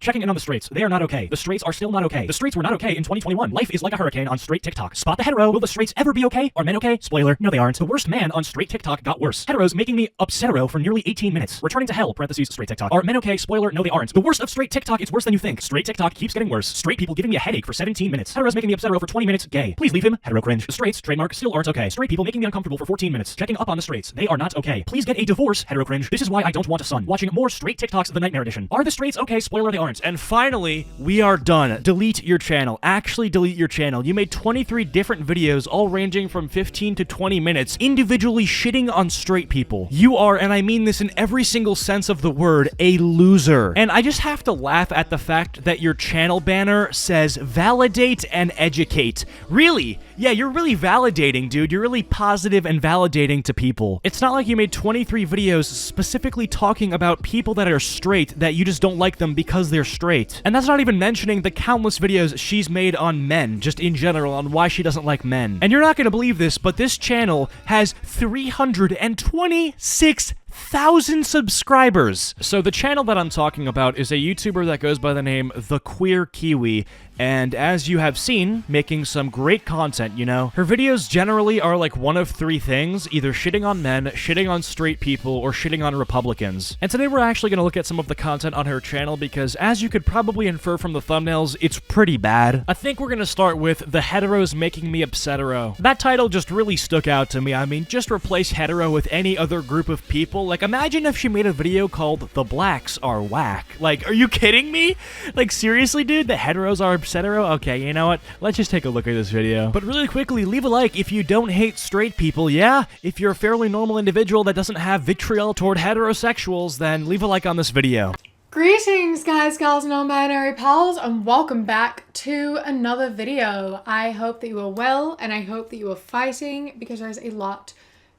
Checking in on the straights. They are not okay. The straights are still not okay. The straights were not okay in 2021. Life is like a hurricane on straight TikTok. Spot the hetero. Will the straights ever be okay? Are men okay? Spoiler, no they aren't. The worst man on straight TikTok got worse. Heteros making me upsetero for nearly 18 minutes. Returning to hell, parentheses, straight TikTok. Are men okay? Spoiler, no they aren't. The worst of straight TikTok, it's worse than you think. Straight TikTok keeps getting worse. Straight people giving me a headache for 17 minutes. Heteros making me upsetero for 20 minutes. Gay. Please leave him. Hetero cringe. The straights, trademark, still aren't okay. Straight people making me uncomfortable for 14 minutes. Checking up on the straights. They are not okay. Please get a divorce. Hetero cringe. This is why I don't want a son. Watching more straight TikToks, the Nightmare Edition. Are the straights okay? Spoiler, they aren't. And finally, we are done. Delete your channel. Actually delete your channel. You made 23 different videos, all ranging from 15 to 20 minutes, individually shitting on straight people. You are, and I mean this in every single sense of the word, a loser. And I just have to laugh at the fact that your channel banner says validate and educate. Really? Yeah, you're really validating, dude. You're really positive and validating to people. It's not like you made 23 videos specifically talking about people that are straight, that you just don't like them because they're straight. And that's not even mentioning the countless videos she's made on men, just in general, on why she doesn't like men. And you're not gonna believe this, but this channel has 326,000 subscribers. So the channel that I'm talking about is a YouTuber that goes by the name The Queer Kiwi, and as you have seen, making some great content, you know. Her videos generally are like one of three things, either shitting on men, shitting on straight people, or shitting on Republicans. And today we're actually going to look at some of the content on her channel because, as you could probably infer from the thumbnails, it's pretty bad. I think we're going to start with The Heteros Making Me Upsetero. That title just really stuck out to me. I mean, just replace hetero with any other group of people. Like, imagine if she made a video called The Blacks Are Whack. Like, are you kidding me? Like, seriously, dude? The heteros are upsetero? Okay, you know what? Let's just take a look at this video. But really quickly, leave a like if you don't hate straight people, yeah? If you're a fairly normal individual that doesn't have vitriol toward heterosexuals, then leave a like on this video. Greetings guys, gals, non-binary pals, and welcome back to another video. I hope that you are well, and I hope that you are fighting, because there's a lot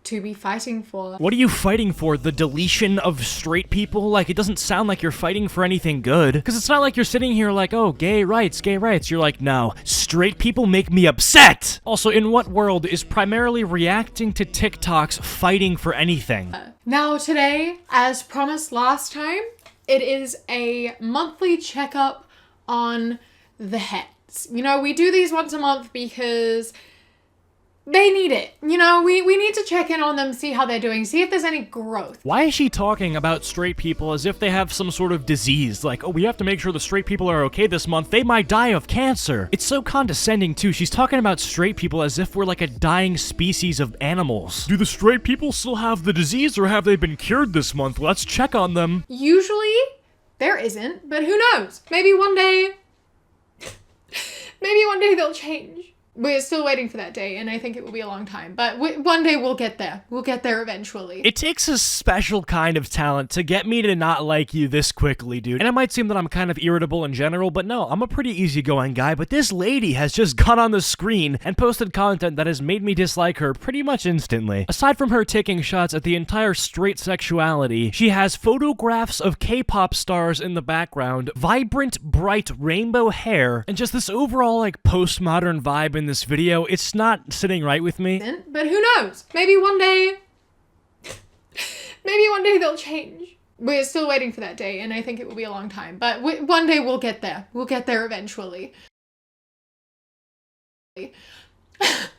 to be fighting for. What are you fighting for? The deletion of straight people? Like, it doesn't sound like you're fighting for anything good. Because it's not like you're sitting here like, oh, gay rights, gay rights. You're like, no, straight people make me upset! Also, in what world is primarily reacting to TikToks fighting for anything? Now today, as promised last time, it is a monthly checkup on the hets. You know, we do these once a month because they need it. You know, we need to check in on them, see how they're doing, see if there's any growth. Why is she talking about straight people as if they have some sort of disease? Like, oh, we have to make sure the straight people are okay this month. They might die of cancer. It's so condescending, too. She's talking about straight people as if we're like a dying species of animals. Do the straight people still have the disease, or have they been cured this month? Let's check on them. Usually, there isn't, but who knows? Maybe one day... maybe one day they'll change. We're still waiting for that day, and I think it will be a long time. But one day we'll get there. We'll get there eventually. It takes a special kind of talent to get me to not like you this quickly, dude. And it might seem that I'm kind of irritable in general, but no, I'm a pretty easygoing guy. But this lady has just got on the screen and posted content that has made me dislike her pretty much instantly. Aside from her taking shots at the entire straight sexuality, she has photographs of K-pop stars in the background, vibrant, bright rainbow hair, and just this overall, like, postmodern vibe in this video. It's not sitting right with me. But who knows? Maybe one day... maybe one day they'll change. We're still waiting for that day, and I think it will be a long time. But one day we'll get there. We'll get there eventually.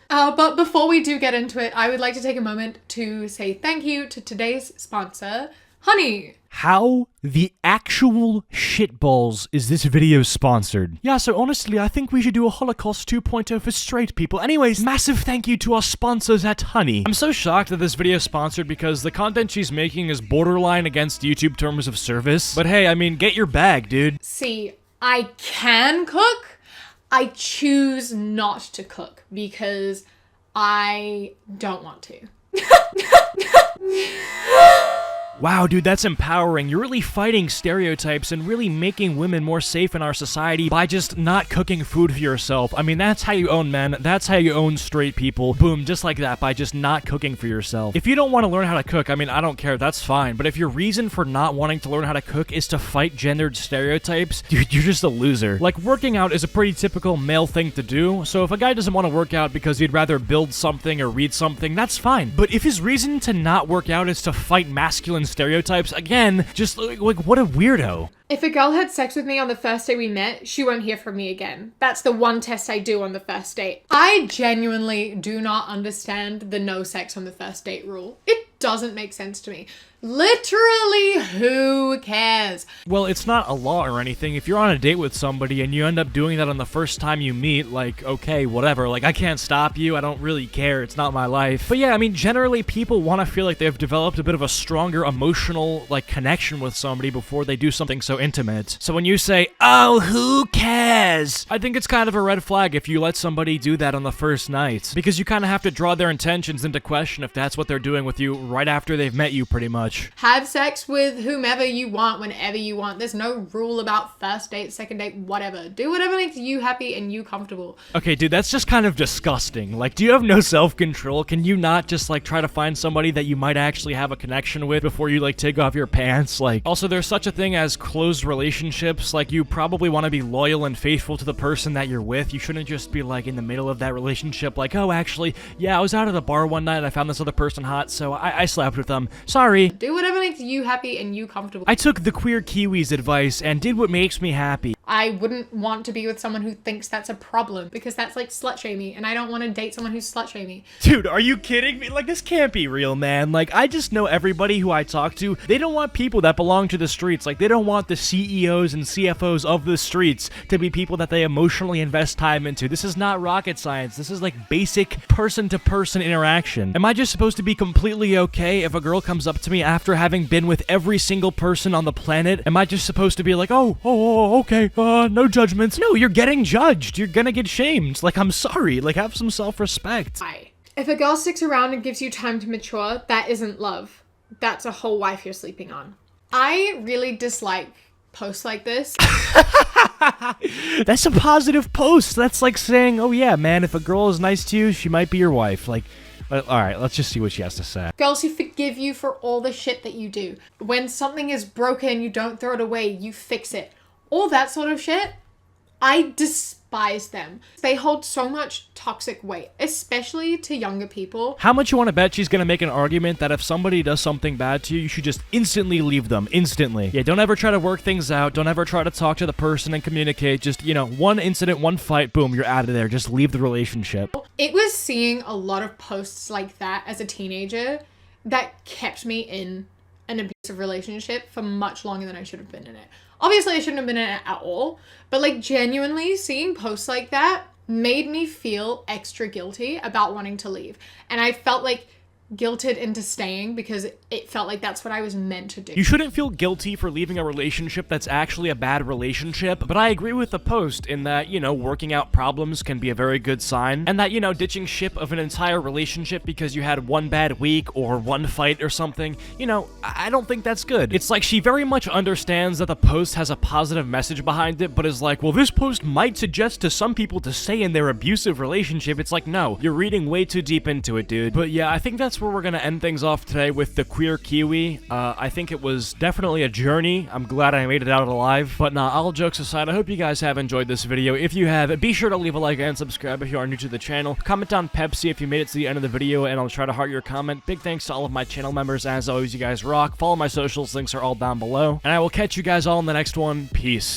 But before we do get into it, I would like to take a moment to say thank you to today's sponsor, Honey. How the actual shitballs is this video sponsored? Yeah, so honestly, I think we should do a Holocaust 2.0 for straight people. Anyways, massive thank you to our sponsors at Honey. I'm so shocked that this video is sponsored because the content she's making is borderline against YouTube terms of service. But hey, I mean, get your bag, dude. See, I can cook. I choose not to cook because I don't want to. Wow, dude, that's empowering. You're really fighting stereotypes and really making women more safe in our society by just not cooking food for yourself. I mean, that's how you own men. That's how you own straight people. Boom, just like that, by just not cooking for yourself. If you don't want to learn how to cook, I mean, I don't care. That's fine. But if your reason for not wanting to learn how to cook is to fight gendered stereotypes, dude, you're just a loser. Like, working out is a pretty typical male thing to do. So if a guy doesn't want to work out because he'd rather build something or read something, that's fine. But if his reason to not work out is to fight masculine stereotypes. Again, just like what a weirdo. If a girl had sex with me on the first day we met, she won't hear from me again. That's the one test I do on the first date. I genuinely do not understand the no sex on the first date rule. It doesn't make sense to me. Literally, who cares? Well, it's not a law or anything. If you're on a date with somebody and you end up doing that on the first time you meet, like, okay, whatever. Like, I can't stop you. I don't really care. It's not my life. But yeah, I mean, generally, people want to feel like they've developed a bit of a stronger emotional, like, connection with somebody before they do something so intimate. So when you say, oh, who cares? I think it's kind of a red flag if you let somebody do that on the first night. Because you kind of have to draw their intentions into question if that's what they're doing with you right after they've met you, pretty much. Have sex with whomever you want, whenever you want. There's no rule about first date, second date, whatever. Do whatever makes you happy and you comfortable. Okay, dude, that's just kind of disgusting. Like, do you have no self-control? Can you not just, like, try to find somebody that you might actually have a connection with before you, like, take off your pants? Like, also, there's such a thing as closed relationships. Like, you probably want to be loyal and faithful to the person that you're with. You shouldn't just be, like, in the middle of that relationship, like, oh, actually, yeah, I was out at a bar one night and I found this other person hot, so I slept with them. Sorry. Do whatever makes you happy and you comfortable. I took the queer Kiwi's advice and did what makes me happy. I wouldn't want to be with someone who thinks that's a problem because that's like slut-shaming, and I don't want to date someone who's slut-shaming. Dude, are you kidding me? Like, this can't be real, man. Like, I just know everybody who I talk to, they don't want people that belong to the streets. Like, they don't want the CEOs and CFOs of the streets to be people that they emotionally invest time into. This is not rocket science. This is like basic person-to-person interaction. Am I just supposed to be completely okay if a girl comes up to me after having been with every single person on the planet? Am I just supposed to be like, oh, okay, no judgments? No, you're getting judged. You're gonna get shamed. Like, I'm sorry. Like, have some self-respect. If a girl sticks around and gives you time to mature, that isn't love. That's a whole wife you're sleeping on. I really dislike posts like this. That's a positive post. That's like saying, oh yeah, man, if a girl is nice to you, she might be your wife. Like, all right, let's just see what she has to say. Girls who forgive you for all the shit that you do. When something is broken, you don't throw it away, you fix it. All that sort of shit, I despise them. They hold so much toxic weight, especially to younger people. How much you want to bet she's gonna make an argument that if somebody does something bad to you, you should just instantly leave them, instantly. Yeah, don't ever try to work things out. Don't ever try to talk to the person and communicate. Just, you know, one incident, one fight, boom, you're out of there. Just leave the relationship. It was seeing a lot of posts like that as a teenager that kept me in an abusive relationship for much longer than I should have been in it. Obviously, I shouldn't have been in it at all, but like genuinely seeing posts like that made me feel extra guilty about wanting to leave. And I felt like guilted into staying because it felt like that's what I was meant to do. You shouldn't feel guilty for leaving a relationship that's actually a bad relationship, but I agree with the post in that, you know, working out problems can be a very good sign, and that, you know, ditching ship of an entire relationship because you had one bad week or one fight or something, you know, I don't think that's good. It's like she very much understands that the post has a positive message behind it, but is like, well, this post might suggest to some people to stay in their abusive relationship. It's like, no, you're reading way too deep into it, dude. But yeah, I think that's where we're gonna end things off today with the queer Kiwi. I think it was definitely a journey. I'm glad I made it out alive. But nah, all jokes aside, I hope you guys have enjoyed this video. If you have, be sure to leave a like and subscribe if you are new to the channel. Comment down Pepsi if you made it to the end of the video, and I'll try to heart your comment. Big thanks to all of my channel members. As always, you guys rock. Follow my socials, links are all down below. And I will catch you guys all in the next one. Peace.